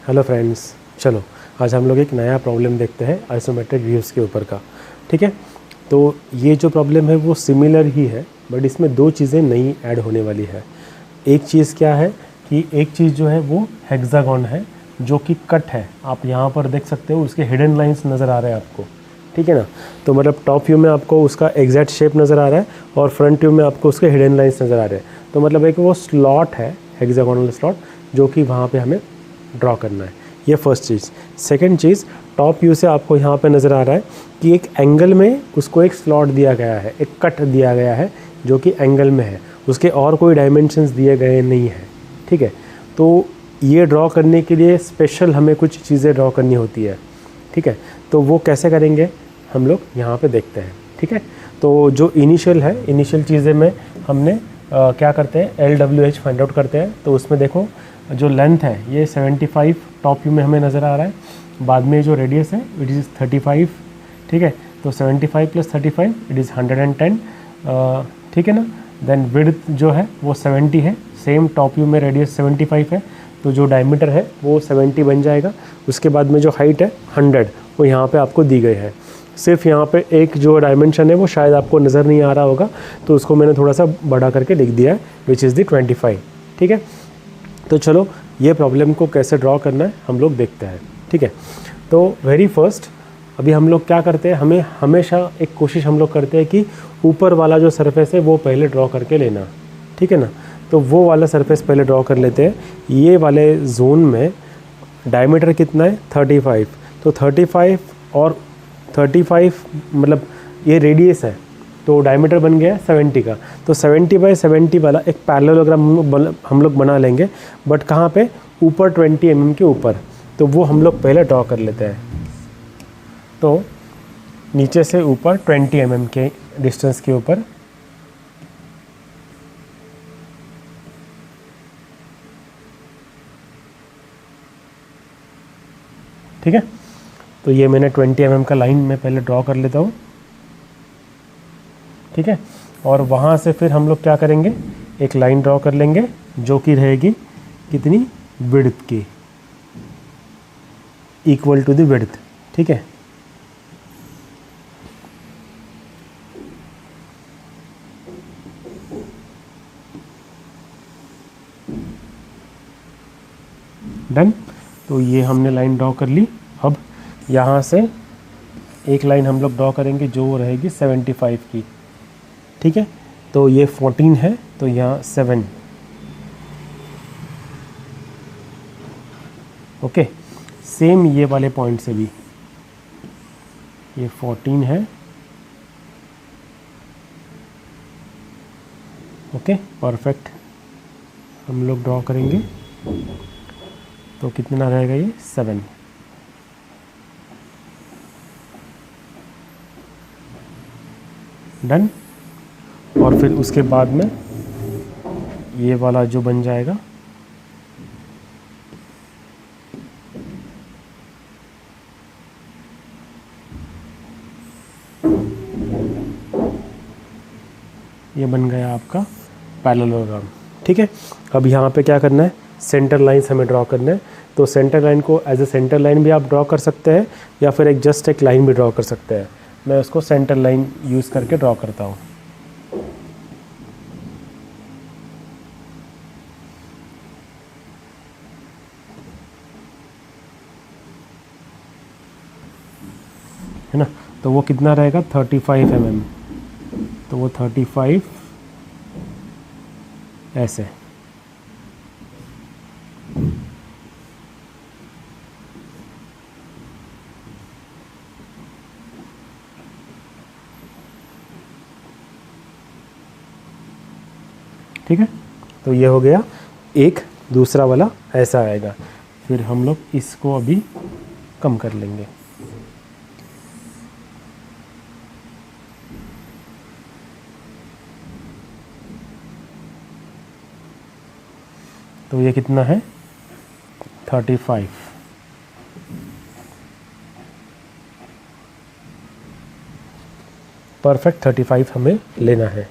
Hello friends, चलो आज हम लोग एक नया प्रॉब्लम देखते हैं आइसोमेट्रिक व्यूज़ के ऊपर का। ठीक है, तो ये जो प्रॉब्लम है वो सिमिलर ही है, बट इसमें दो चीज़ें नई ऐड होने वाली है। एक चीज़ क्या है कि एक चीज़ जो है वो हेक्सागन है जो कि कट है। आप यहाँ पर देख सकते हो, उसके हिडन लाइंस नज़र आ रहे हैं आपको। ठीक है ना, तो मतलब टॉप व्यू में आपको उसका एग्जैक्ट शेप नज़र आ रहा है और फ्रंट व्यू में आपको उसके हिडन लाइंस नज़र आ रहे हैं। तो मतलब एक वो स्लॉट है, हेक्सागोनल स्लॉट, जो कि वहाँ पे हमें ड्रॉ करना है। ये फर्स्ट चीज़। सेकंड चीज़, टॉप व्यू से आपको यहाँ पे नज़र आ रहा है कि एक एंगल में उसको एक स्लॉट दिया गया है, एक कट दिया गया है जो कि एंगल में है, उसके और कोई डायमेंशंस दिए गए नहीं है। ठीक है, तो ये ड्रॉ करने के लिए स्पेशल हमें कुछ चीज़ें ड्रॉ करनी होती है। ठीक है, तो वो कैसे करेंगे हम लोग यहाँ पे देखते हैं। ठीक है, तो जो इनिशियल है, इनिशियल चीज़ें में हमने क्या करते हैं, LWH फाइंड आउट करते हैं। तो उसमें देखो जो लेंथ है ये 75 टॉप व्यू में हमें नज़र आ रहा है। बाद में जो रेडियस है इट इज़ 35। ठीक है, तो 75 + 35 इट इज़ 110। ठीक है ना। देन विड्थ जो है वो 70 है, सेम टॉप व्यू में रेडियस 75 है, तो जो डायमीटर है वो 70 बन जाएगा। उसके बाद में जो हाइट है 100 वो यहाँ पे आपको दी गई है। सिर्फ यहाँ पे एक जो डायमेंशन है वो शायद आपको नज़र नहीं आ रहा होगा, तो उसको मैंने थोड़ा सा बड़ा करके लिख दिया है, विच इज़ दी 25। ठीक है, तो चलो ये प्रॉब्लम को कैसे ड्रॉ करना है हम लोग देखते हैं। ठीक है, तो वेरी फर्स्ट अभी हम लोग क्या करते हैं, हमें हमेशा एक कोशिश हम लोग करते हैं कि ऊपर वाला जो सरफेस है वो पहले ड्रॉ करके लेना। ठीक है ना, तो वो वाला सरफेस पहले ड्रॉ कर लेते हैं। ये वाले जोन में डायमीटर कितना है 35, तो 35 और 35 मतलब ये रेडियस है, तो डायमीटर बन गया 70 का। तो 70/70 वाला एक पैरेललोग्राम हम लोग बना लेंगे, बट कहाँ पे, ऊपर 20 mm के ऊपर। तो वो हम लोग पहले ड्रॉ कर लेते हैं। तो नीचे से ऊपर 20 mm के डिस्टेंस के ऊपर ठीक है, तो ये मैंने 20 mm का लाइन में पहले ड्रॉ कर लेता हूँ। ठीक है, और वहाँ से फिर हम लोग क्या करेंगे, एक लाइन ड्रॉ कर लेंगे जो कि रहेगी कितनी, विड्थ की, इक्वल टू द विड्थ। ठीक है, डन। तो ये हमने लाइन ड्रॉ कर ली। अब यहाँ से एक लाइन हम लोग ड्रॉ करेंगे जो रहेगी 75 की। ठीक है, तो ये 14 है, तो यहाँ 7। ओके, सेम ये वाले पॉइंट से भी ये 14 है। Okay, perfect. हम लोग ड्रॉ करेंगे तो कितना रहेगा, ये 7। डन। और फिर उसके बाद में ये वाला जो बन जाएगा ये बन गया आपका पैरेललोग्राम। ठीक है, अब यहाँ पे क्या करना है, सेंटर लाइन्स हमें ड्रॉ करना है। तो सेंटर लाइन को एज ए सेंटर लाइन भी आप ड्रॉ कर सकते हैं, या फिर एक जस्ट एक लाइन भी ड्रॉ कर सकते हैं। मैं उसको सेंटर लाइन यूज़ करके ड्रॉ करता हूँ। है ना, तो वो कितना रहेगा 35 mm, तो वो 35 ऐसे। ठीक है, तो ये हो गया एक, दूसरा वाला ऐसा आएगा। फिर हम लोग इसको अभी कम कर लेंगे। तो ये कितना है 35। परफेक्ट 35 हमें लेना है।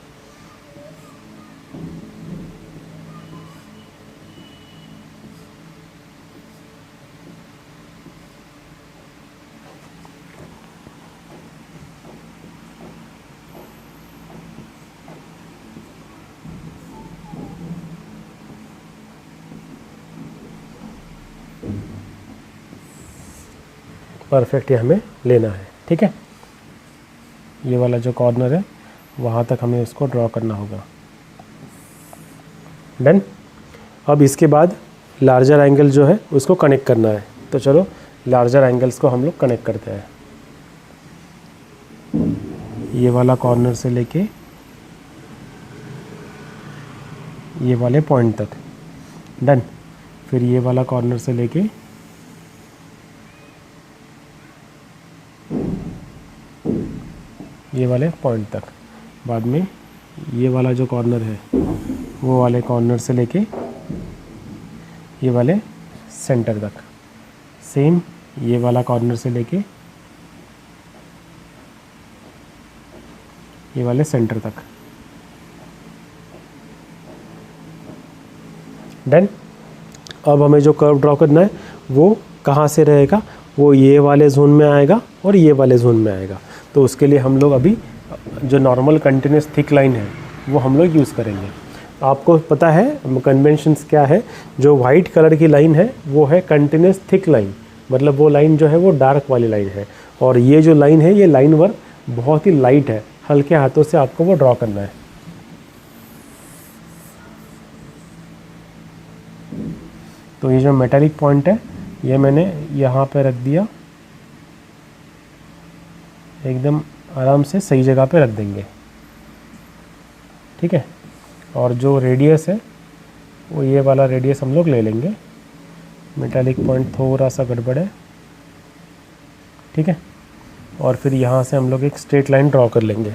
परफेक्ट ये हमें लेना है, ठीक है। ये वाला जो कॉर्नर है वहाँ तक हमें उसको ड्रॉ करना होगा। डन। अब इसके बाद लार्जर एंगल जो है उसको कनेक्ट करना है, तो चलो लार्जर एंगल्स को हम लोग कनेक्ट करते हैं। ये वाला कॉर्नर से लेके ये वाले पॉइंट तक। डन। फिर ये वाला कॉर्नर से लेके ये वाले पॉइंट तक। बाद में ये वाला जो कॉर्नर है वो वाले कॉर्नर से लेके ये वाले सेंटर तक। सेम ये वाला कॉर्नर से लेके ये वाले सेंटर तक। डन। अब हमें जो कर्व ड्रॉ करना है वो कहाँ से रहेगा, वो ये वाले जोन में आएगा और ये वाले जोन में आएगा। तो उसके लिए हम लोग अभी जो नॉर्मल कंटिन्यूस थिक लाइन है वो हम लोग यूज़ करेंगे। आपको पता है कन्वेंशंस क्या है, जो वाइट कलर की लाइन है वो है कंटिन्यूस थिक लाइन, मतलब वो लाइन जो है वो डार्क वाली लाइन है। और ये जो लाइन है ये लाइन वर्क बहुत ही लाइट है, हल्के हाथों से आपको वो ड्रॉ करना है। तो ये जो मेटालिक पॉइंट है ये मैंने यहाँ पे रख दिया, एकदम आराम से सही जगह पे रख देंगे, ठीक है। और जो रेडियस है वो ये वाला रेडियस हम लोग ले लेंगे। मेटालिक पॉइंट थोड़ा सा गड़बड़ है, ठीक है। और फिर यहाँ से हम लोग एक स्ट्रेट लाइन ड्रॉ कर लेंगे।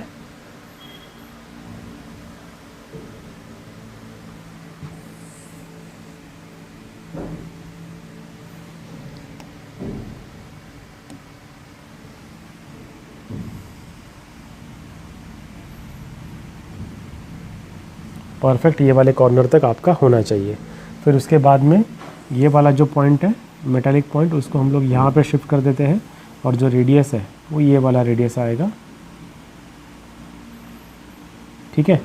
परफेक्ट ये वाले कॉर्नर तक आपका होना चाहिए। फिर उसके बाद में ये वाला जो पॉइंट है मेटालिक पॉइंट, उसको हम लोग यहाँ पे शिफ्ट कर देते हैं और जो रेडियस है वो ये वाला रेडियस आएगा, ठीक है।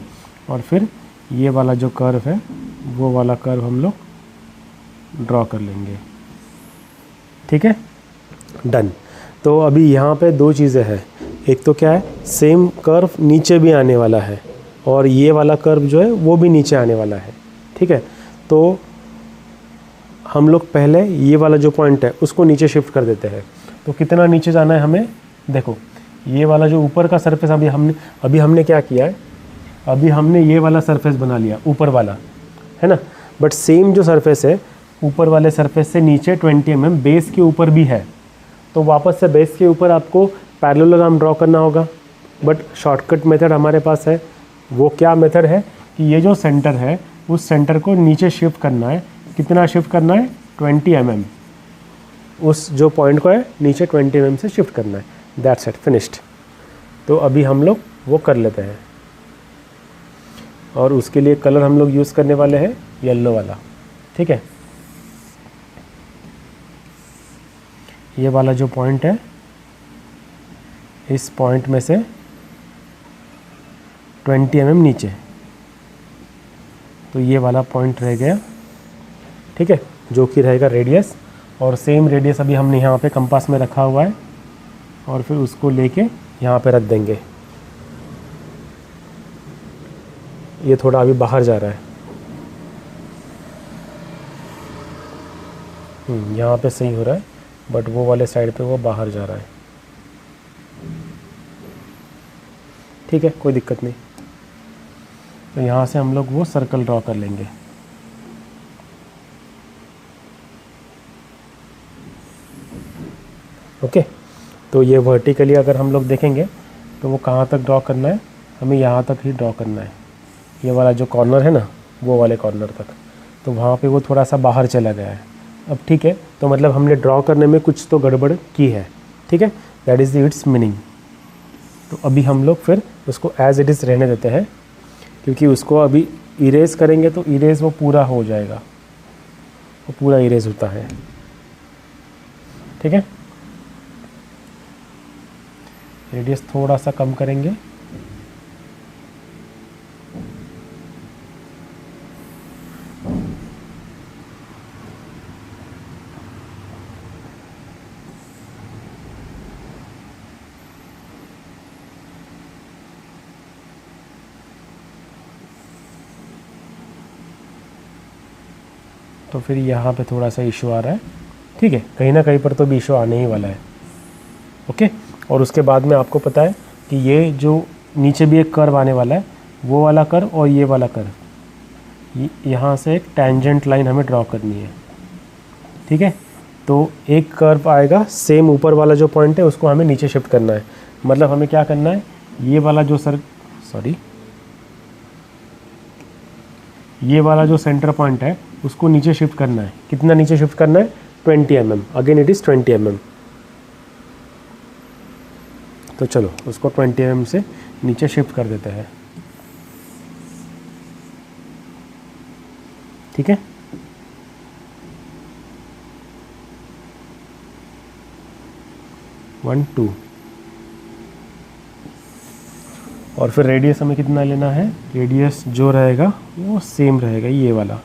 और फिर ये वाला जो कर्व है वो वाला कर्व हम लोग ड्रॉ कर लेंगे, ठीक है। डन। तो अभी यहाँ पे दो चीज़ें हैं, एक तो क्या है, सेम कर्व नीचे भी आने वाला है और ये वाला कर्व जो है वो भी नीचे आने वाला है, ठीक है। तो हम लोग पहले ये वाला जो पॉइंट है उसको नीचे शिफ्ट कर देते हैं। तो कितना नीचे जाना है हमें, देखो ये वाला जो ऊपर का सरफेस अभी हमने क्या किया है, अभी हमने ये वाला सरफेस बना लिया ऊपर वाला, है ना। बट सेम जो सरफेस है ऊपर वाले सरफेस से नीचे 20 mm बेस के ऊपर भी है, तो वापस से बेस के ऊपर आपको पैरेललोग्राम ड्रॉ करना होगा। बट शॉर्टकट मेथड हमारे पास है। वो क्या मेथड है कि ये जो सेंटर है उस सेंटर को नीचे शिफ्ट करना है। कितना शिफ्ट करना है, 20 mm। उस जो पॉइंट को है नीचे 20 mm से शिफ्ट करना है। That's it, finished. तो अभी हम लोग वो कर लेते हैं और उसके लिए कलर हम लोग यूज़ करने वाले हैं येलो वाला, ठीक है। ये वाला जो पॉइंट है इस पॉइंट में से 20 mm नीचे, तो ये वाला पॉइंट रह गया, ठीक है, जो कि रहेगा रेडियस। और सेम रेडियस अभी हमने यहाँ पे कंपास में रखा हुआ है और फिर उसको लेके यहाँ पे रख देंगे। ये थोड़ा अभी बाहर जा रहा है, यहाँ पे सही हो रहा है, बट वो वाले साइड पे वो बाहर जा रहा है, ठीक है, कोई दिक्कत नहीं। तो यहाँ से हम लोग वो सर्कल ड्रॉ कर लेंगे। ओके। तो ये वर्टिकली अगर हम लोग देखेंगे तो वो कहाँ तक ड्रॉ करना है, हमें यहाँ तक ही ड्रॉ करना है। ये वाला जो कॉर्नर है ना वो वाले कॉर्नर तक, तो वहाँ पे वो थोड़ा सा बाहर चला गया है। अब ठीक है, तो मतलब हमने ड्रॉ करने में कुछ तो गड़बड़ की है, ठीक है, दैट इज़ इट्स मीनिंग। तो अभी हम लोग फिर उसको एज इट इज़ रहने देते हैं, क्योंकि उसको अभी इरेज करेंगे तो इरेज वो पूरा हो जाएगा, वो पूरा इरेज होता है, ठीक है। रेडियस थोड़ा सा कम करेंगे, तो फिर यहाँ पे थोड़ा सा इशू आ रहा है, ठीक है, कहीं ना कहीं पर तो भी इशू आने ही वाला है। ओके, और उसके बाद में आपको पता है कि ये जो नीचे भी एक कर्व आने वाला है, वो वाला कर्व और ये वाला कर्व, यहाँ से एक टेंजेंट लाइन हमें ड्रॉ करनी है, ठीक है। तो एक कर्व आएगा, सेम ऊपर वाला जो पॉइंट है उसको हमें नीचे शिफ्ट करना है। मतलब हमें क्या करना है, ये वाला जो ये वाला जो सेंटर पॉइंट है उसको नीचे शिफ्ट करना है। कितना नीचे शिफ्ट करना है, 20 mm, again it is 20 mm। तो चलो उसको 20 mm से नीचे शिफ्ट कर देते हैं, ठीक है। वन टू, और फिर रेडियस हमें कितना लेना है, रेडियस जो रहेगा वो सेम रहेगा, ये वाला।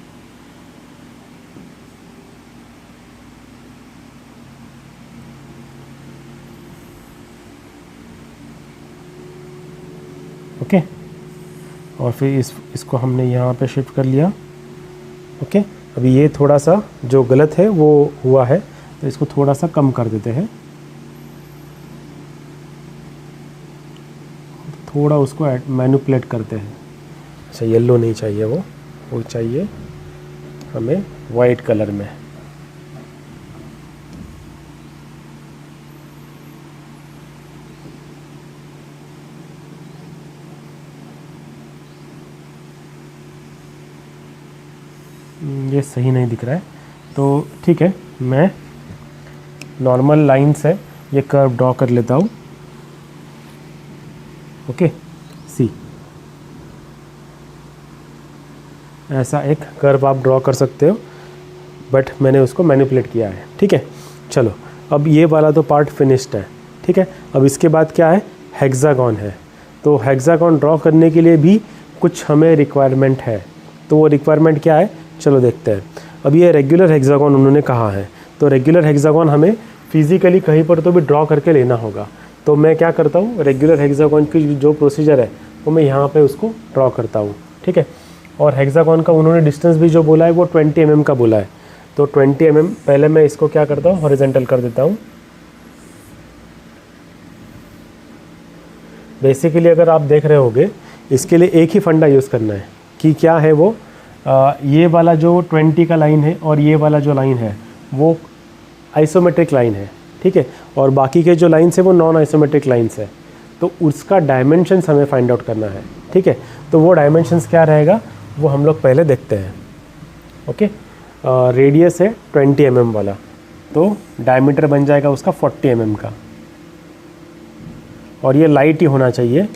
ओके, और फिर इसको हमने यहाँ पे शिफ्ट कर लिया। ओके, अभी ये थोड़ा सा जो गलत है वो हुआ है, तो इसको थोड़ा सा कम कर देते हैं, थोड़ा उसको मैनिपुलेट करते हैं। अच्छा, येलो नहीं चाहिए, वो चाहिए हमें वाइट कलर में। ये सही नहीं दिख रहा है, तो ठीक है, मैं नॉर्मल लाइन से ये कर्व ड्रॉ कर लेता हूँ। ओके, सी, ऐसा एक कर्व आप ड्रॉ कर सकते हो, बट मैंने उसको मैनिपुलेट किया है, ठीक है। चलो, अब ये वाला तो पार्ट फिनिश्ड है, ठीक है। अब इसके बाद क्या है, हेक्सागॉन है। तो हेक्सागॉन ड्रॉ करने के लिए भी कुछ हमें रिक्वायरमेंट है। तो वो रिक्वायरमेंट क्या है, चलो देखते हैं। अब ये रेगुलर हेक्सागॉन उन्होंने कहा है, तो रेगुलर हेक्सागॉन हमें फिजिकली कहीं पर तो भी ड्रॉ करके लेना होगा। तो मैं क्या करता हूँ, रेगुलर हेक्सागॉन की जो प्रोसीजर है वो मैं यहाँ पे उसको ड्रॉ करता हूँ, ठीक है। और हेक्सागॉन का उन्होंने डिस्टेंस भी जो बोला है वो 20 mm का बोला है। तो 20 mm पहले मैं इसको क्या करता हूँ, हॉरिजॉन्टल कर देता हूँ। बेसिकली अगर आप देख रहे होगे, इसके लिए एक ही फंडा यूज़ करना है कि क्या है वो, ये वाला जो 20 का लाइन है और ये वाला जो लाइन है वो आइसोमेट्रिक लाइन है, ठीक है। और बाकी के जो लाइन्स है वो नॉन आइसोमेट्रिक लाइन्स है। तो उसका डायमेंशंस हमें फाइंड आउट करना है, ठीक है। तो वो डायमेंशंस क्या रहेगा वो हम लोग पहले देखते हैं। ओके, रेडियस है 20 mm वाला, तो डायमीटर बन जाएगा उसका 40 mm का, और ये लाइट ही होना चाहिए।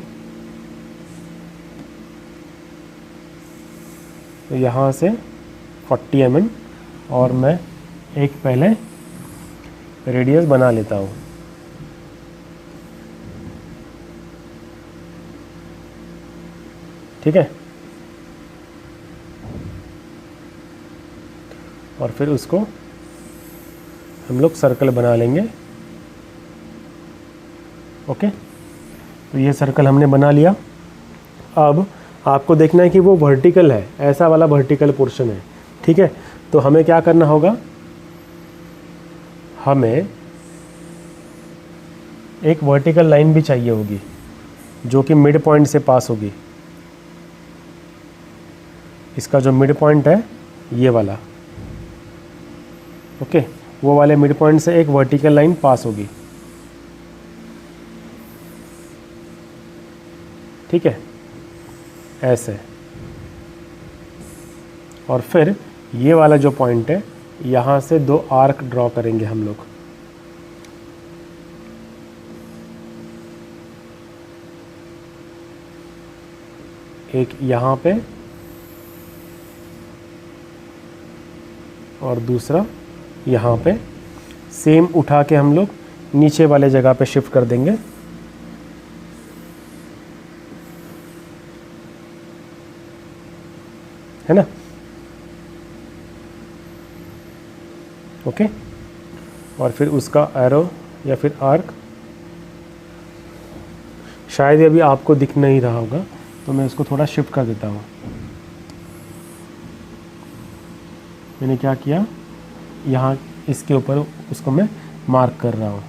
तो यहाँ से 40 mm, और मैं एक पहले रेडियस बना लेता हूँ, ठीक है। और फिर उसको हम लोग सर्कल बना लेंगे। ओके, तो ये सर्कल हमने बना लिया। अब आपको देखना है कि वो वर्टिकल है, ऐसा वाला वर्टिकल पोर्शन है, ठीक है। तो हमें क्या करना होगा, हमें एक वर्टिकल लाइन भी चाहिए होगी जो कि मिड पॉइंट से पास होगी। इसका जो मिड पॉइंट है ये वाला, ओके, वो वाले मिड पॉइंट से एक वर्टिकल लाइन पास होगी, ठीक है, ऐसे। और फिर ये वाला जो पॉइंट है, यहाँ से दो आर्क ड्रॉ करेंगे हम लोग। एक यहाँ पे और दूसरा यहाँ पे, सेम उठा के हम लोग नीचे वाले जगह पे शिफ्ट कर देंगे, है ना। ओके, और फिर उसका एरो या फिर आर्क, शायद अभी आपको दिख नहीं रहा होगा, तो मैं इसको थोड़ा शिफ्ट कर देता हूँ। मैंने क्या किया, यहाँ इसके ऊपर उसको मैं मार्क कर रहा हूँ।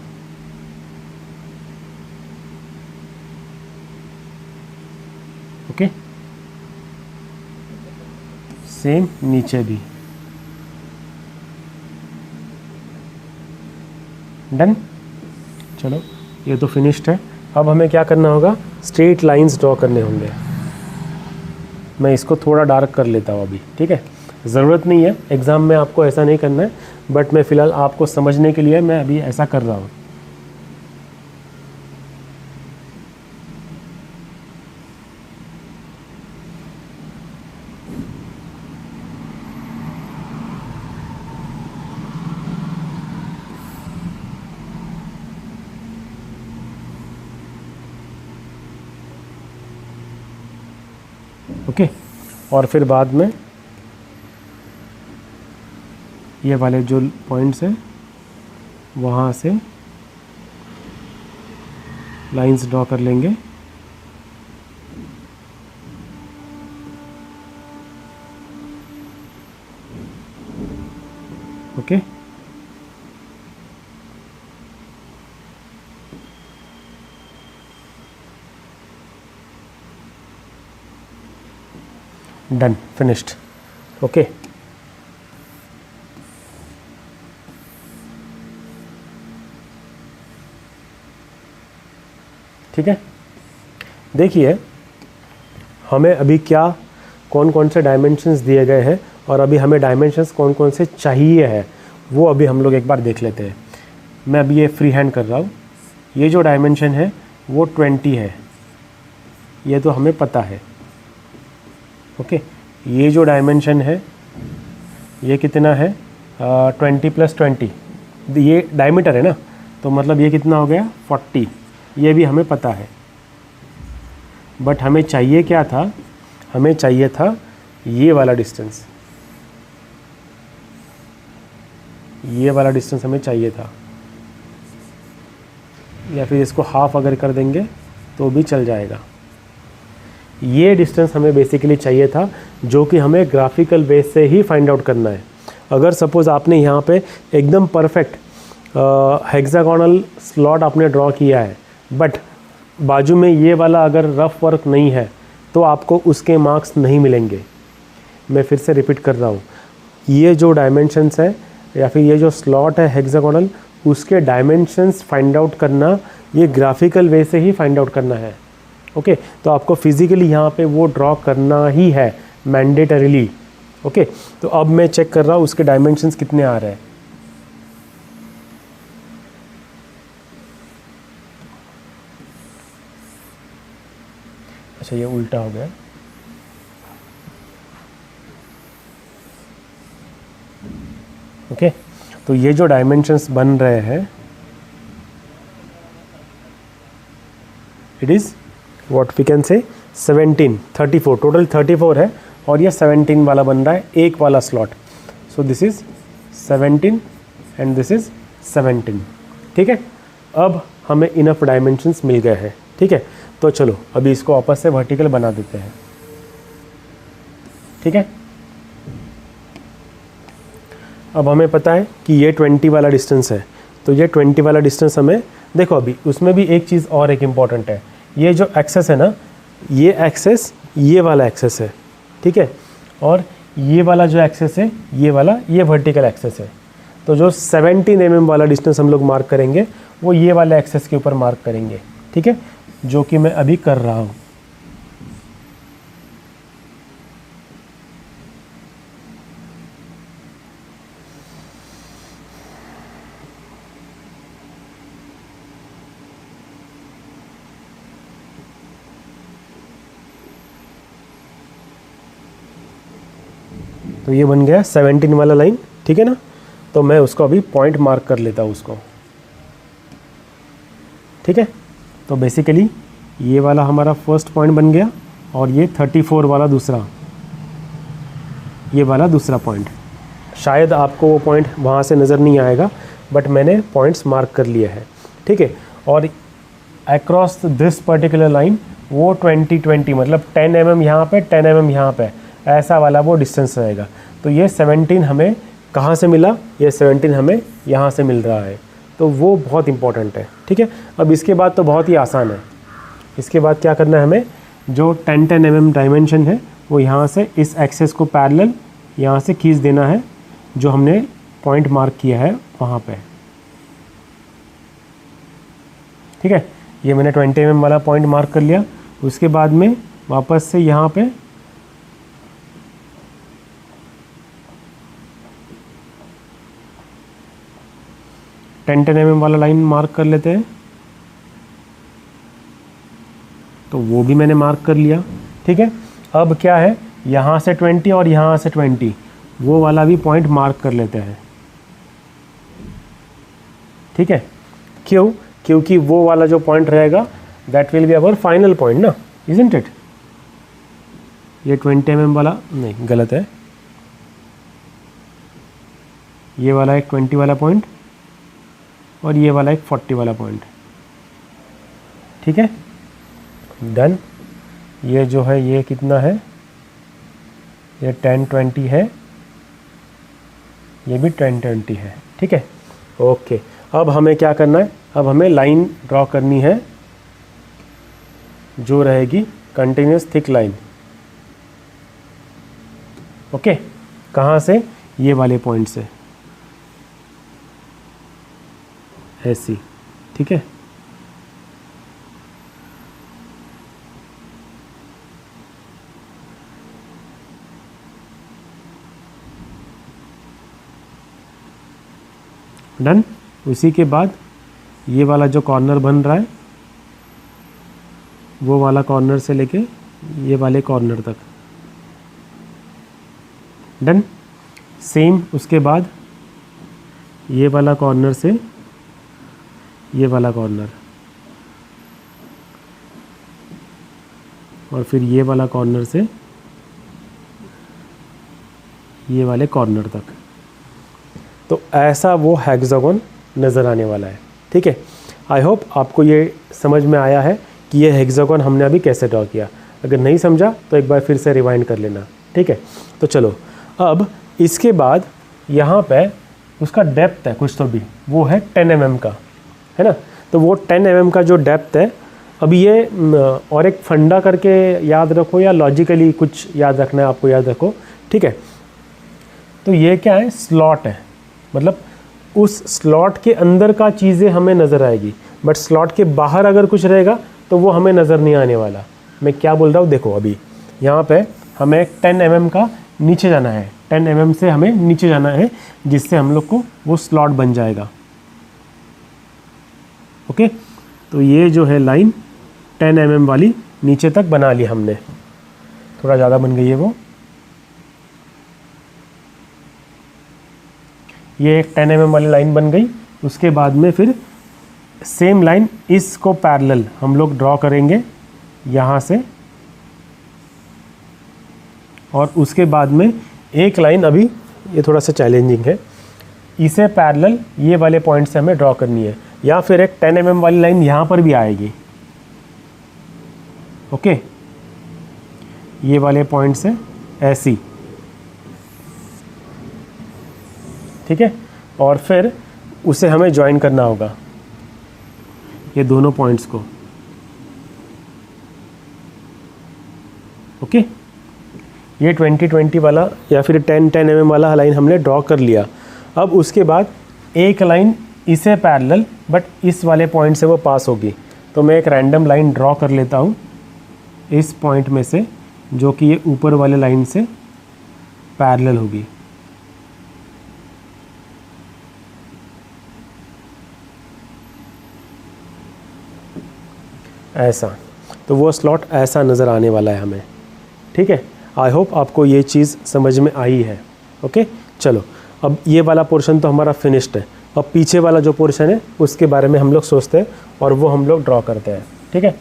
ओके, सेम नीचे भी। डन। चलो ये तो फिनिश्ड है। अब हमें क्या करना होगा, स्ट्रेट लाइंस ड्रॉ करने होंगे। मैं इसको थोड़ा डार्क कर लेता हूँ अभी, ठीक है। ज़रूरत नहीं है, एग्ज़ाम में आपको ऐसा नहीं करना है, बट मैं फ़िलहाल आपको समझने के लिए मैं अभी ऐसा कर रहा हूँ। ओके, और फिर बाद में ये वाले जो पॉइंट्स हैं वहाँ से लाइंस ड्रॉ कर लेंगे। Okay, done, finished. ओके, ठीक है। देखिए हमें अभी क्या कौन कौन से डायमेंशंस दिए गए हैं और अभी हमें डायमेंशंस कौन कौन से चाहिए है वो अभी हम लोग एक बार देख लेते हैं। मैं अभी ये फ्री हैंड कर रहा हूँ। ये जो डायमेंशन है वो 20 है, ये तो हमें पता है। ओके, ये जो डायमेंशन है ये कितना है, 20 + 20, ये डायमीटर है ना, तो मतलब ये कितना हो गया 40, ये भी हमें पता है। बट हमें चाहिए क्या था, हमें चाहिए था ये वाला डिस्टेंस, ये वाला डिस्टेंस हमें चाहिए था, या फिर इसको हाफ अगर कर देंगे तो भी चल जाएगा। ये डिस्टेंस हमें बेसिकली चाहिए था, जो कि हमें ग्राफिकल बेस से ही फाइंड आउट करना है। अगर सपोज़ आपने यहाँ पे एकदम परफेक्ट हेक्सागोनल स्लॉट आपने ड्रॉ किया है, बट बाजू में ये वाला अगर रफ वर्क नहीं है तो आपको उसके मार्क्स नहीं मिलेंगे। मैं फिर से रिपीट कर रहा हूँ, ये जो डायमेंशंस है या फिर ये जो स्लॉट है हेक्सागोनल, उसके डायमेंशंस फाइंड आउट करना, ये ग्राफिकल वे से ही फाइंड आउट करना है। ओके, तो आपको फिजिकली यहाँ पे वो ड्रॉ करना ही है मैंडेटरीली। ओके, तो अब मैं चेक कर रहा हूँ उसके डायमेंशंस कितने आ रहे हैं। अच्छा, ये उल्टा हो गया। ओके, तो ये जो डायमेंशंस बन रहे हैं, it is what we can say 17, 34, total 34 है, और ये 17 वाला बन रहा है, एक वाला slot. So this is 17 and this is 17। ठीक है, अब हमें इनफ डायमेंशंस मिल गए हैं। ठीक है, तो चलो अभी इसको वापस से वर्टिकल बना देते हैं। ठीक है, अब हमें पता है कि ये 20 वाला डिस्टेंस है, तो ये 20 वाला डिस्टेंस हमें, देखो अभी उसमें भी एक चीज़ और एक इम्पॉर्टेंट है, ये जो एक्सेस है ना, ये एक्सेस ये वाला एक्सेस है। ठीक है, और ये वाला जो एक्सेस है, ये वाला, ये वर्टिकल एक्सेस है। तो जो 17 mm वाला डिस्टेंस हम लोग मार्क करेंगे वो ये वाले एक्सेस के ऊपर मार्क करेंगे। ठीक है, जो कि मैं अभी कर रहा हूँ। तो ये बन गया 17 वाला लाइन। ठीक है ना, तो मैं उसको अभी पॉइंट मार्क कर लेता हूँ उसको। ठीक है, तो बेसिकली ये वाला हमारा फर्स्ट पॉइंट बन गया, और ये 34 वाला दूसरा, ये वाला दूसरा पॉइंट। शायद आपको वो पॉइंट वहाँ से नज़र नहीं आएगा, बट मैंने पॉइंट्स मार्क कर लिए हैं। ठीक है, और अक्रॉस दिस पर्टिकुलर लाइन वो 20-20, मतलब 10 mm यहाँ पे, 10 mm यहाँ पे, ऐसा वाला वो डिस्टेंस रहेगा। तो ये 17 हमें कहाँ से मिला, ये 17 हमें यहाँ से मिल रहा है, तो वो बहुत इंपॉर्टेंट है। ठीक है, अब इसके बाद तो बहुत ही आसान है। इसके बाद क्या करना है हमें, जो 10-10 mm डायमेंशन है वो यहाँ से इस एक्सेस को पैरेलल यहाँ से खींच देना है, जो हमने पॉइंट मार्क किया है वहाँ पे। ठीक है, ये मैंने 20 mm वाला पॉइंट मार्क कर लिया। उसके बाद में वापस से यहाँ पे टेन 10 mm वाला लाइन मार्क कर लेते हैं, तो वो भी मैंने मार्क कर लिया। ठीक है, अब क्या है, यहाँ से 20 और यहाँ से 20 वो वाला भी पॉइंट मार्क कर लेते हैं। ठीक है, क्यों, क्योंकि वो वाला जो पॉइंट रहेगा that will be our final point ना, इजंट इट। ये 20 mm वाला नहीं, गलत है, ये वाला एक 20 वाला पॉइंट और ये वाला एक 40 वाला पॉइंट। ठीक है, डन। ये जो है ये कितना है, ये 10-20 है, ये भी 10-20 है। ठीक है, ओके। अब हमें क्या करना है, अब हमें लाइन ड्रॉ करनी है जो रहेगी कंटिन्यूस थिक लाइन। ओके, कहाँ से, ये वाले पॉइंट से, ऐसी। ठीक है, डन। उसी के बाद ये वाला जो कॉर्नर बन रहा है वो वाला कॉर्नर से लेके ये वाले कॉर्नर तक, डन। सेम उसके बाद ये वाला कॉर्नर से ये वाला कॉर्नर, और फिर ये वाला कॉर्नर से ये वाले कॉर्नर तक। तो ऐसा वो हेक्सागोन नज़र आने वाला है। ठीक है, आई होप आपको ये समझ में आया है कि ये हेक्सागोन हमने अभी कैसे ड्रॉ किया। अगर नहीं समझा तो एक बार फिर से रिवाइंड कर लेना। ठीक है, तो चलो, अब इसके बाद यहाँ पे उसका डेप्थ है कुछ तो भी, वो है 10 mm का, है ना। तो वो 10 mm का जो डेप्थ है, अभी ये और एक फंडा करके याद रखो या लॉजिकली कुछ याद रखना है आपको, याद रखो। ठीक है, तो ये क्या है, स्लॉट है, मतलब उस स्लॉट के अंदर का चीज़ें हमें नज़र आएगी, बट स्लॉट के बाहर अगर कुछ रहेगा तो वो हमें नज़र नहीं आने वाला। मैं क्या बोल रहा हूँ, देखो अभी यहाँ पे हमें 10 mm का नीचे जाना है, 10 mm से हमें नीचे जाना है, जिससे हम लोग को वो स्लॉट बन जाएगा। ओके, तो ये जो है लाइन 10 mm वाली नीचे तक बना ली हमने, थोड़ा ज़्यादा बन गई है वो। ये एक 10 mm वाली लाइन बन गई। उसके बाद में फिर सेम लाइन इसको पैरेलल हम लोग ड्रॉ करेंगे यहाँ से, और उसके बाद में एक लाइन, अभी ये थोड़ा सा चैलेंजिंग है, इसे पैरेलल ये वाले पॉइंट से हमें ड्रॉ करनी है, या फिर एक 10 mm वाली लाइन यहाँ पर भी आएगी। ओके, ये वाले पॉइंट से ऐसी, ठीक है, और फिर उसे हमें ज्वाइन करना होगा ये दोनों पॉइंट्स को। ओके, ये 20-20 वाला या फिर 10-10 mm वाला लाइन हमने ड्रॉ कर लिया। अब उसके बाद एक लाइन इसे पैरेलल बट इस वाले पॉइंट से वो पास होगी, तो मैं एक रैंडम लाइन ड्रॉ कर लेता हूँ इस पॉइंट में से, जो कि ये ऊपर वाले लाइन से पैरेलल होगी। ऐसा, तो वो स्लॉट ऐसा नज़र आने वाला है हमें। ठीक है, आई होप आपको ये चीज़ समझ में आई है। ओके, चलो, अब ये वाला पोर्शन तो हमारा फिनिश्ड है। अब पीछे वाला जो पोर्शन है उसके बारे में हम लोग सोचते हैं और वो हम लोग ड्रॉ करते हैं। ठीक है,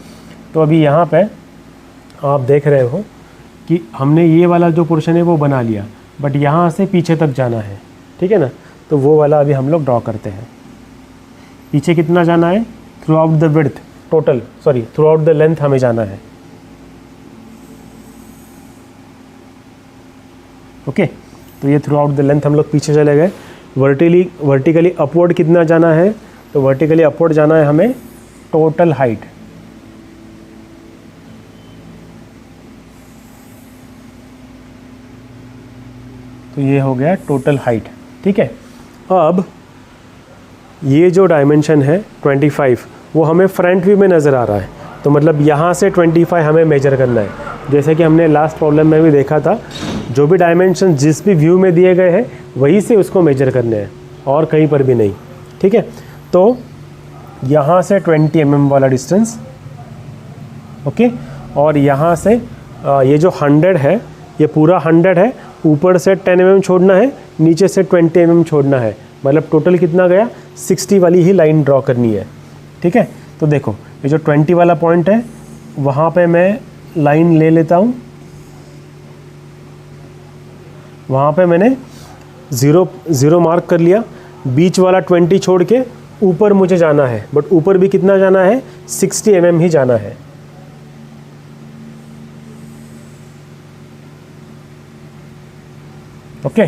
तो अभी यहाँ पे आप देख रहे हो कि हमने ये वाला जो पोर्शन है वो बना लिया, बट यहाँ से पीछे तक जाना है। ठीक है ना, तो वो वाला अभी हम लोग ड्रॉ करते हैं। पीछे कितना जाना है, through out the width, total sorry through out the length हमें जाना है। ओके, तो ये थ्रू आउट द लेंथ हम लोग पीछे चले गए। वर्टिकली अपवर्ड कितना जाना है, तो वर्टिकली अपवर्ड जाना है हमें टोटल हाइट। तो ये हो गया टोटल हाइट, ठीक है। अब ये जो डायमेंशन है 25 वो हमें फ्रंट व्यू में नज़र आ रहा है, तो मतलब यहाँ से 25 हमें मेजर करना है। जैसे कि हमने लास्ट प्रॉब्लम में भी देखा था, जो भी डायमेंशन जिस भी व्यू में दिए गए हैं वहीं से उसको मेजर करने हैं और कहीं पर भी नहीं, ठीक है। तो यहाँ से 20 mm वाला डिस्टेंस, ओके, और यहाँ से ये जो 100 है ये पूरा 100 है, ऊपर से 10 mm छोड़ना है, नीचे से 20 mm छोड़ना है, मतलब टोटल कितना गया 60 वाली ही लाइन ड्रॉ करनी है, ठीक है। तो देखो ये जो 20 वाला पॉइंट है वहाँ पे मैं लाइन ले लेता हूँ, वहाँ पे मैंने ज़ीरो मार्क कर लिया, बीच वाला 20 छोड़ के ऊपर मुझे जाना है, बट ऊपर भी कितना जाना है 60 mm ही जाना है। ओके,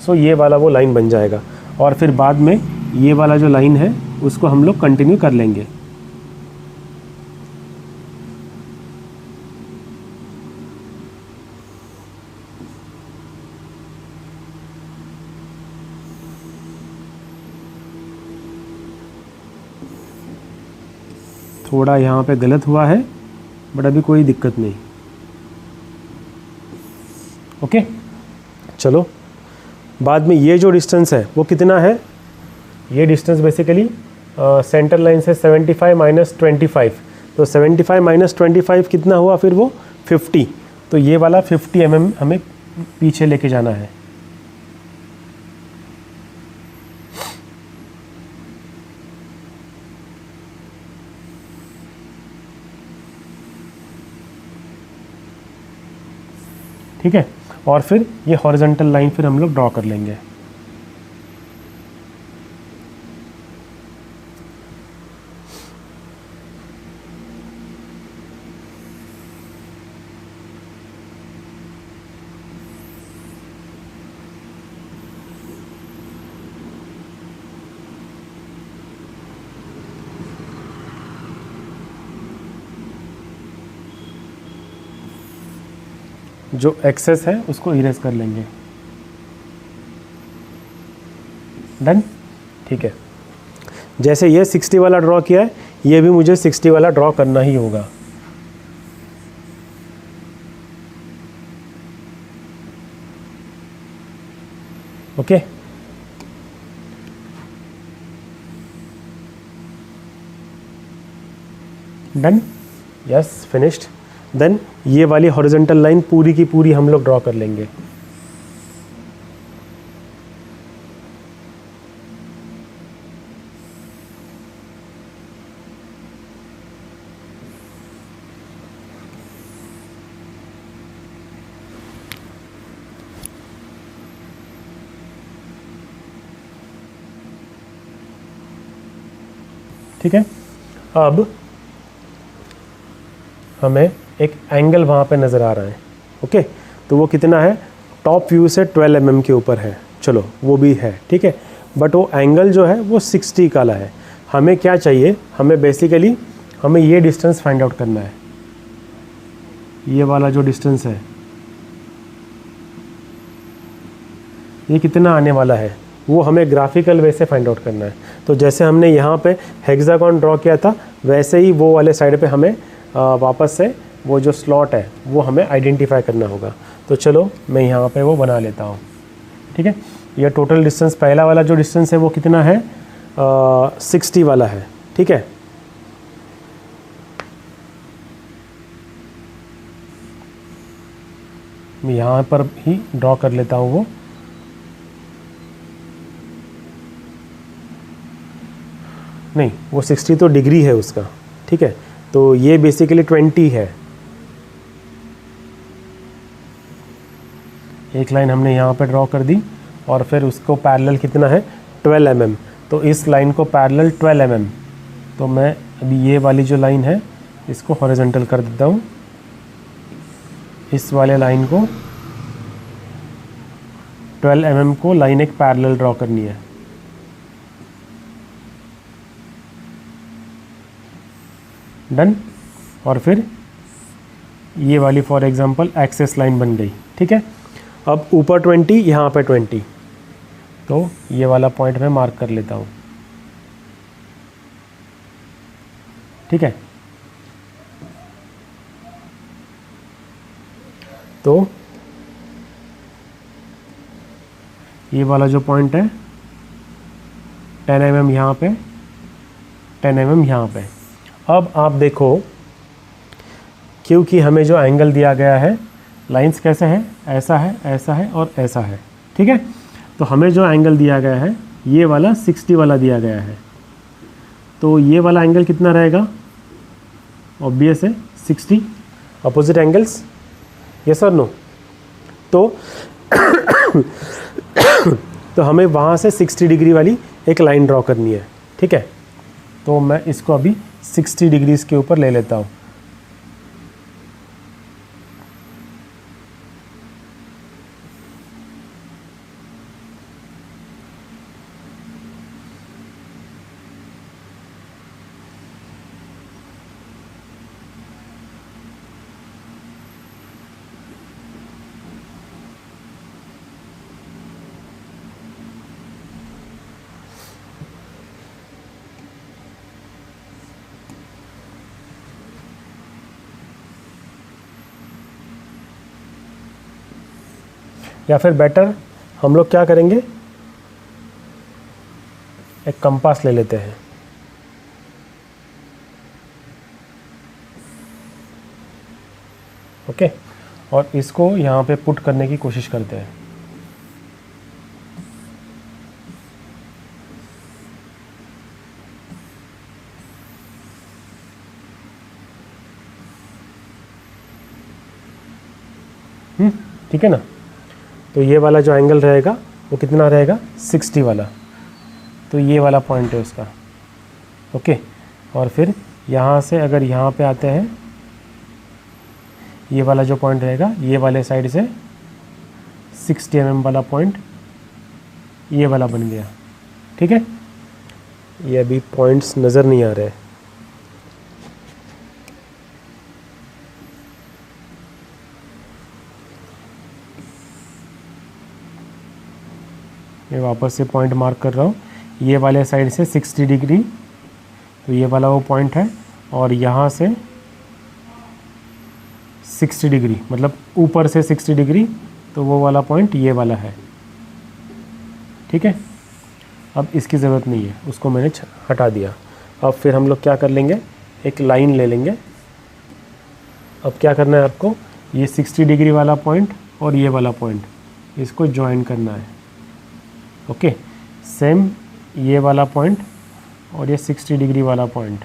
सो ये वाला वो लाइन बन जाएगा, और फिर बाद में ये वाला जो लाइन है उसको हम लोग कंटिन्यू कर लेंगे। थोड़ा यहाँ पे गलत हुआ है बट अभी कोई दिक्कत नहीं, ओके। चलो बाद में ये जो डिस्टेंस है वो कितना है, ये डिस्टेंस बेसिकली सेंटर लाइन से 75 - 25, तो 75 - 25 कितना हुआ फिर वो 50, तो ये वाला 50 mm हमें पीछे लेके जाना है। ठीक है, और फिर ये हॉरिजॉन्टल लाइन फिर हम लोग ड्रॉ कर लेंगे। जो एक्सेस है उसको इरेज कर लेंगे। डन, ठीक है। जैसे ये 60 वाला ड्रॉ किया है, ये भी मुझे 60 वाला ड्रॉ करना ही होगा। Okay, done, yes, finished. Then ये वाली हॉरिजॉन्टल लाइन पूरी की पूरी हम लोग ड्रॉ कर लेंगे। ठीक है, अब हमें एक एंगल वहाँ पे नज़र आ रहा है, ओके, तो वो कितना है, टॉप व्यू से 12 mm के ऊपर है, चलो वो भी है, ठीक है, बट वो एंगल जो है वो 60 का है। हमें क्या चाहिए, हमें बेसिकली हमें ये डिस्टेंस फाइंड आउट करना है, ये वाला जो डिस्टेंस है ये कितना आने वाला है वो हमें ग्राफिकल वे से फाइंड आउट करना है। तो जैसे हमने यहाँ पे हेक्सागोन ड्रॉ किया था वैसे ही वो वाले साइड पे हमें वापस से वो जो स्लॉट है वो हमें आइडेंटिफाई करना होगा। तो चलो मैं यहाँ पे वो बना लेता हूँ, ठीक है। यह टोटल डिस्टेंस, पहला वाला जो डिस्टेंस है वो कितना है, 60 वाला है, ठीक है। मैं यहाँ पर ही ड्रॉ कर लेता हूँ वो, नहीं वो 60 तो डिग्री है उसका, ठीक है, तो ये बेसिकली 20 है। एक लाइन हमने यहाँ पे ड्रॉ कर दी और फिर उसको पैरेलल कितना है 12 mm, तो इस लाइन को पैरेलल 12 mm, तो मैं अभी ये वाली जो लाइन है इसको हॉरिजॉन्टल कर देता हूँ, इस वाले लाइन को 12 mm को लाइन एक पैरेलल ड्रॉ करनी है। डन। और फिर ये वाली फॉर एग्जांपल एक्सेस लाइन बन गई, ठीक है। अब ऊपर 20, यहाँ पे 20, तो ये वाला पॉइंट मैं मार्क कर लेता हूँ, ठीक है। तो ये वाला जो पॉइंट है 10 mm यहाँ पे, 10 mm यहाँ पे। अब आप देखो, क्योंकि हमें जो एंगल दिया गया है, लाइंस कैसे है, ऐसा है, ऐसा है और ऐसा है, ठीक है। तो हमें जो एंगल दिया गया है ये वाला 60 वाला दिया गया है, तो ये वाला एंगल कितना रहेगा, ऑब्वियस है 60। अपोजिट एंगल्स, यस और नो। तो तो हमें वहाँ से 60 डिग्री वाली एक लाइन ड्रॉ करनी है, ठीक है। तो मैं इसको अभी 60 डिग्रीज़ के ऊपर ले लेता हूँ। या फिर बेटर हम लोग क्या करेंगे, एक कंपास ले लेते हैं, ओके, और इसको यहाँ पे पुट करने की कोशिश करते हैं। ठीक है ना। तो ये वाला जो एंगल रहेगा वो कितना रहेगा, 60 वाला। तो ये वाला पॉइंट है उसका, ओके। और फिर यहाँ से अगर यहाँ पे आते हैं, ये वाला जो पॉइंट रहेगा ये वाले साइड से 60 mm वाला पॉइंट ये वाला बन गया, ठीक है। ये अभी पॉइंट्स नज़र नहीं आ रहे, मैं वापस से पॉइंट मार्क कर रहा हूँ। ये वाले साइड से 60 डिग्री, तो ये वाला वो पॉइंट है, और यहाँ से 60 डिग्री, मतलब ऊपर से 60 डिग्री, तो वो वाला पॉइंट ये वाला है, ठीक है। अब इसकी ज़रूरत नहीं है, उसको मैंने हटा दिया। अब फिर हम लोग क्या कर लेंगे, एक लाइन ले लेंगे। अब क्या करना है आपको, ये 60 डिग्री वाला पॉइंट और ये वाला पॉइंट, इसको ज्वाइन करना है, ओके। सेम ये वाला पॉइंट और ये 60 डिग्री वाला पॉइंट,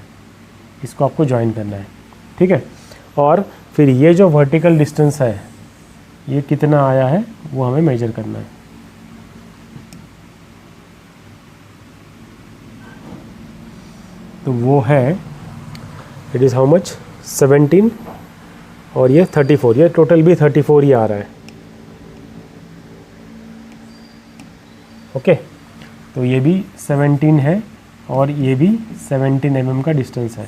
इसको आपको ज्वाइन करना है, ठीक है। और फिर ये जो वर्टिकल डिस्टेंस है ये कितना आया है वो हमें मेजर करना है। तो वो है, इट इज़ हाउ मच, 17 और ये 34, ये टोटल भी 34 ही आ रहा है, ओके। तो ये भी 17 है और ये भी 17 mm का डिस्टेंस है,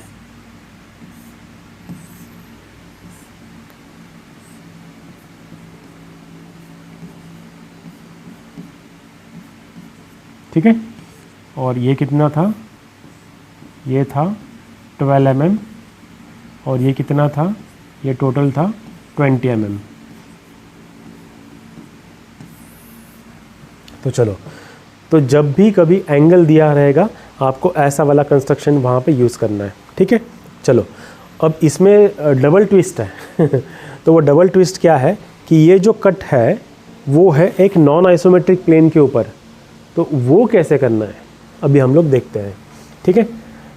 ठीक है। और ये कितना था, ये था 12 mm, और ये कितना था, ये टोटल था 20 mm। तो चलो, तो जब भी कभी एंगल दिया रहेगा आपको ऐसा वाला कंस्ट्रक्शन वहाँ पे यूज़ करना है, ठीक है। चलो, अब इसमें डबल ट्विस्ट है तो वो डबल ट्विस्ट क्या है कि ये जो कट है वो है एक नॉन आइसोमेट्रिक प्लेन के ऊपर, तो वो कैसे करना है अभी हम लोग देखते हैं, ठीक है।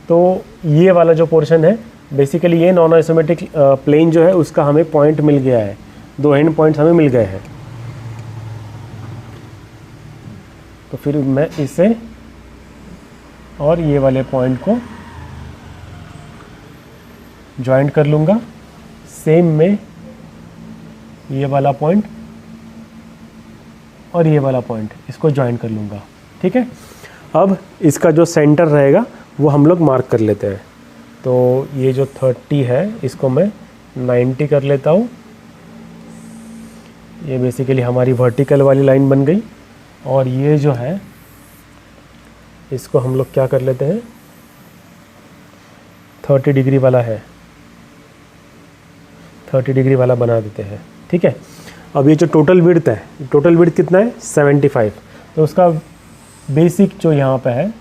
तो ये वाला जो पोर्शन है, बेसिकली ये नॉन आइसोमेट्रिक प्लेन जो है उसका हमें पॉइंट मिल गया है, 2 एंड पॉइंट्स हमें मिल गए हैं। तो फिर मैं इसे और ये वाले पॉइंट को ज्वाइंट कर लूँगा। सेम में ये वाला पॉइंट और ये वाला पॉइंट, इसको ज्वाइन कर लूँगा। ठीक है, अब इसका जो सेंटर रहेगा वो हम लोग मार्क कर लेते हैं। तो ये जो 30 है इसको मैं 90 कर लेता हूँ। ये बेसिकली हमारी वर्टिकल वाली लाइन बन गई। और ये जो है इसको हम लोग क्या कर लेते हैं, 30 डिग्री वाला है, 30 डिग्री वाला बना देते हैं। ठीक है, अब ये जो टोटल विड्थ है, टोटल विड्थ कितना है 75, तो उसका बेसिक जो यहाँ पे है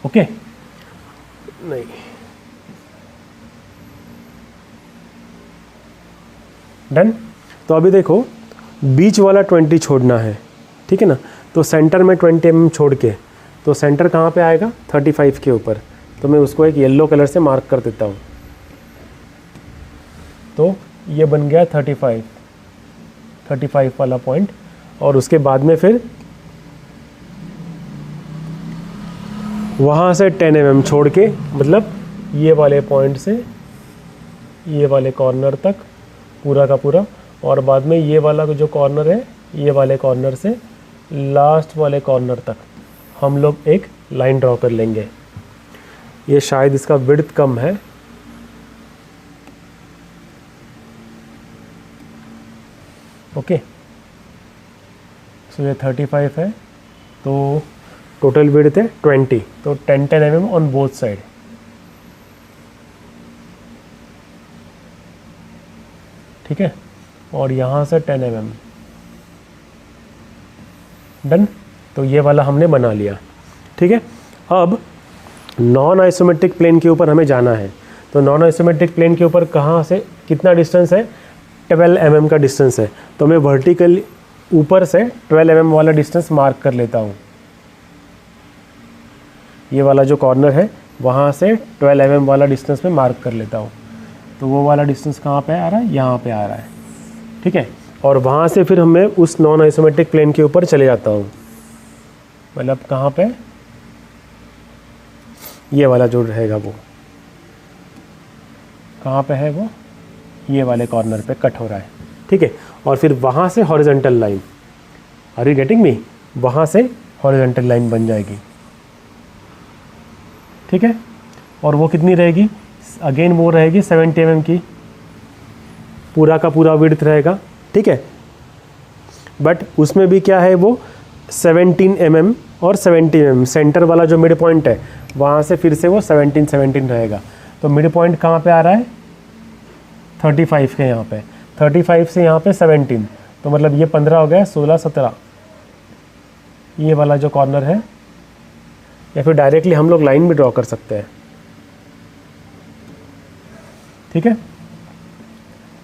ओके नहीं, डन। तो अभी देखो बीच वाला 20 छोड़ना है, ठीक है ना, तो सेंटर में 20 mm छोड़ के, तो सेंटर कहाँ पे आएगा 35 के ऊपर, तो मैं उसको एक येलो कलर से मार्क कर देता हूँ। तो ये बन गया 35 वाला पॉइंट। और उसके बाद में फिर वहाँ से 10 mm छोड़ के, मतलब ये वाले पॉइंट से ये वाले कॉर्नर तक पूरा का पूरा, और बाद में ये वाला जो कॉर्नर है, ये वाले कॉर्नर से लास्ट वाले कॉर्नर तक हम लोग एक लाइन ड्रॉ कर लेंगे। ये शायद इसका विड्थ कम है, ओके। सो ये 35 है, तो टोटल विड्थ है 20, तो 10 mm ऑन बोथ साइड। ठीक है, और यहाँ से 10 mm, डन। तो ये वाला हमने बना लिया। ठीक है, अब नॉन आइसोमेट्रिक प्लेन के ऊपर हमें जाना है। तो नॉन आइसोमेट्रिक प्लेन के ऊपर कहाँ से कितना डिस्टेंस है, 12 mm का डिस्टेंस है। तो मैं वर्टिकल ऊपर से 12 mm वाला डिस्टेंस मार्क कर लेता हूँ। ये वाला जो कॉर्नर है वहाँ से 12 mm वाला डिस्टेंस में मार्क कर लेता हूँ। तो वो वाला डिस्टेंस कहाँ पे आ रहा है, यहाँ पे आ रहा है। ठीक है, और वहाँ से फिर मैं उस नॉन आइसोमेट्रिक प्लेन के ऊपर चले जाता हूँ। मतलब कहाँ पे, ये वाला जो रहेगा वो कहाँ पे है, वो ये वाले कॉर्नर पे कट हो रहा है। ठीक है, और फिर वहाँ से horizontal line, are you getting me, वहाँ से हॉरिजॉन्टल लाइन बन जाएगी। ठीक है, और वो कितनी रहेगी, अगेन वो रहेगी 70 mm की, पूरा का पूरा विड्थ रहेगा। ठीक है, बट उसमें भी क्या है, वो 17 mm और 70 mm, सेंटर वाला जो मिड पॉइंट है वहाँ से फिर से वो 17 रहेगा। तो मिड पॉइंट कहाँ पे आ रहा है 35 के, यहाँ पे 35 से यहाँ पे 17, तो मतलब ये 15 हो गया, 16 17 ये वाला जो कॉर्नर है। या फिर डायरेक्टली हम लोग लाइन भी ड्रॉ कर सकते हैं। ठीक है,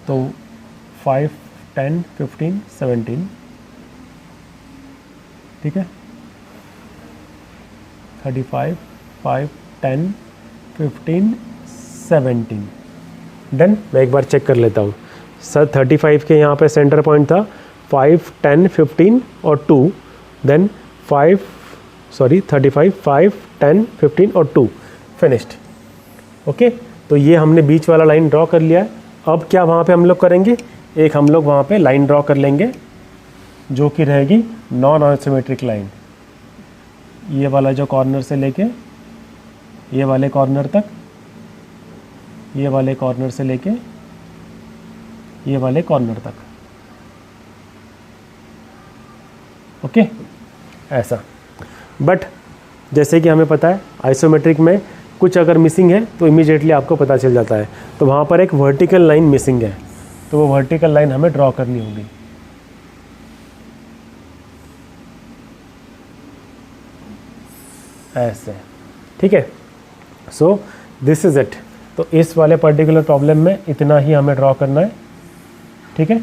तो 5 10 15 17, ठीक है, 35 5 10 15 17, डन। मैं एक बार चेक कर लेता हूँ सर। 35 के यहाँ पे सेंटर पॉइंट था, 5 10 15 और 2, देन 35 5 10 15 और 2, फिनिश्ड। ओके, तो ये हमने बीच वाला लाइन ड्रॉ कर लिया है। अब क्या वहाँ पे हम लोग करेंगे, एक हम लोग वहाँ पे लाइन ड्रॉ कर लेंगे जो कि रहेगी नॉन आइसोमेट्रिक लाइन। ये वाला जो कॉर्नर से लेके ये वाले कॉर्नर तक, ये वाले कॉर्नर से लेके ये वाले कॉर्नर तक, ओके, ऐसा। बट जैसे कि हमें पता है आइसोमेट्रिक में कुछ अगर मिसिंग है तो इमीडिएटली आपको पता चल जाता है। तो वहाँ पर एक वर्टिकल लाइन मिसिंग है, तो वो वर्टिकल लाइन हमें ड्रॉ करनी होगी। ऐसे, ठीक है। So this is it. तो इस वाले पर्टिकुलर प्रॉब्लम में इतना ही हमें ड्रॉ करना है, ठीक है।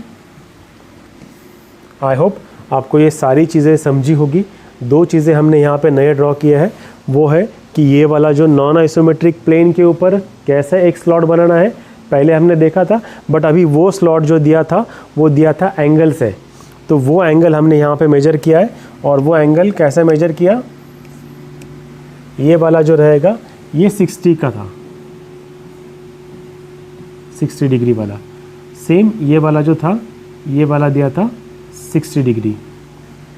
आई होप आपको ये सारी चीज़ें समझी होगी। दो चीज़ें हमने यहाँ पे नए ड्रॉ किए हैं, वो है कि ये वाला जो नॉन आइसोमेट्रिक प्लेन के ऊपर कैसे एक स्लॉट बनाना है, पहले हमने देखा था। बट अभी वो स्लॉट जो दिया था वो दिया था एंगल से, तो वो एंगल हमने यहाँ पे मेजर किया है और वो एंगल कैसे मेजर किया, ये वाला जो रहेगा ये 60 का था, 60 डिग्री वाला। सेम ये वाला जो था, ये वाला दिया था 60 डिग्री,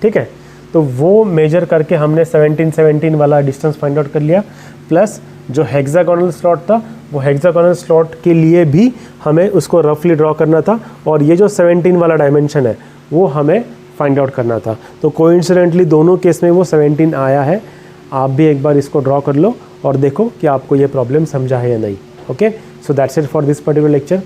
ठीक है। तो वो मेजर करके हमने 17 वाला डिस्टेंस फाइंड आउट कर लिया, प्लस जो हेक्सागोनल स्लॉट था वो हेक्सागोनल स्लॉट के लिए भी हमें उसको रफली ड्रॉ करना था, और ये जो 17 वाला डायमेंशन है वो हमें फाइंड आउट करना था। तो कोइंसिडेंटली दोनों केस में वो 17 आया है। आप भी एक बार इसको ड्रॉ कर लो और देखो कि आपको ये प्रॉब्लम समझा है या नहीं। Okay, so that's it for this particular lecture.